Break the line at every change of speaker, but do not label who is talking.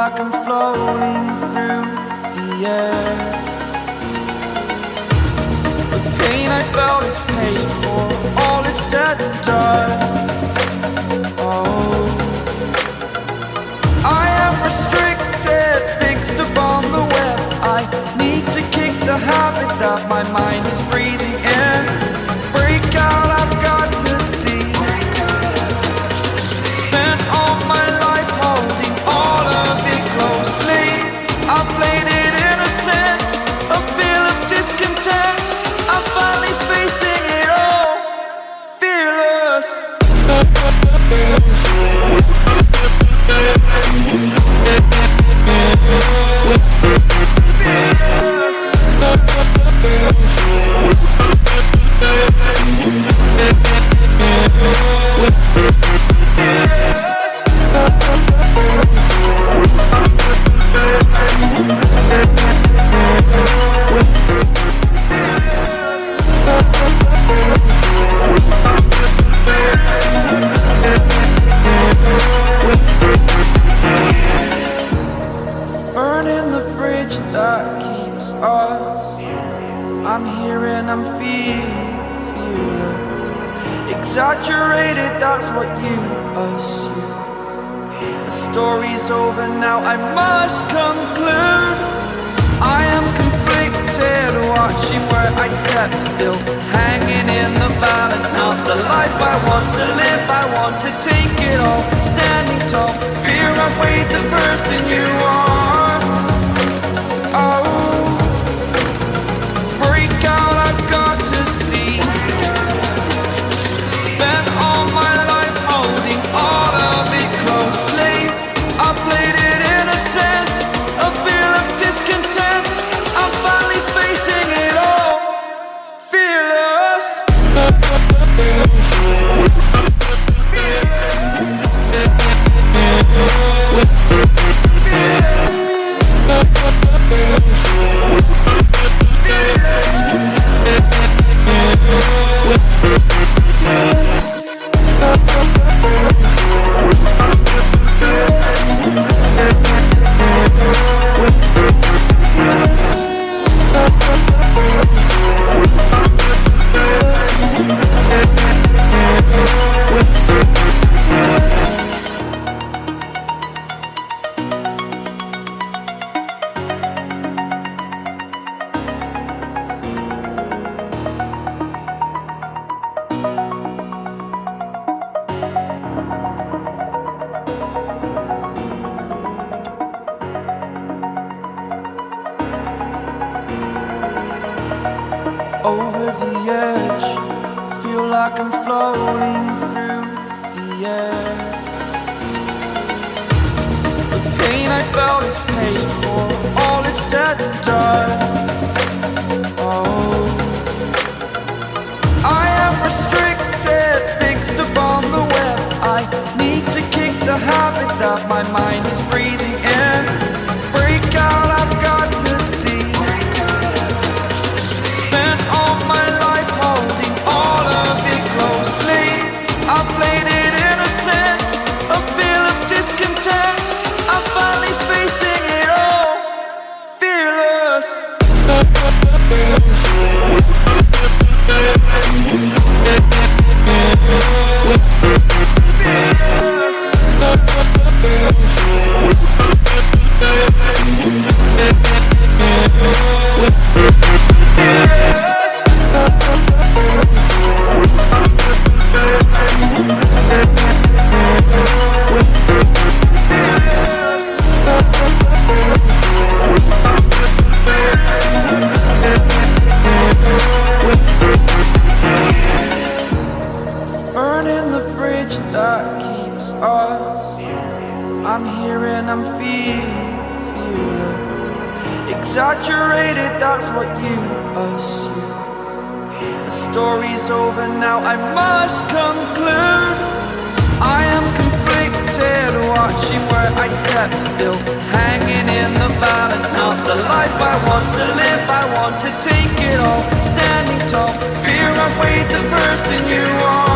like I'm floating through the air. The pain I felt is paid for, all is said and done. Oh, I am restricted, fixed upon the web. I need to kick the habit that my mind is breathing in. Break out, I've got to see. Spent all my life holding all of it closely. I played it innocent, a feel of discontent. I'm finally facing it all, fearless. Burning the bridge that keeps us. I'm here and I'm feeling fearless. Exaggerated, that's what you assume. The story's over now, I must conclude. I am conflicted, watching where I step still, hanging in the balance. Not the life I want to live, I want to take it all. Standing tall, fear outweighed the person you are. Oh, break out, I've got to see. Spent all my life holding all of it closely. I played it innocent, a feel of discontent. I'm finally facing it all, fearless. Over the edge, feel like I'm floating through the air. The pain I felt is paid for, all is said and done. Oh, I am restricted, fixed upon the web. I need to kick the habit that my mind is breathing in. Break out, I've got to see. Spent all my life holding all of it closely. I played it innocent, a feel of discontent. I'm finally facing it all, fearless. Burning the bridge that keeps us. I'm here and I'm feeling fearless. Exaggerated, that's what you assume. The story's over now, I must conclude. I am conflicted, watching where I step still, hanging in the balance. Not the life I want to live, I want to take it all. Standing tall, fear outweighed the person you are.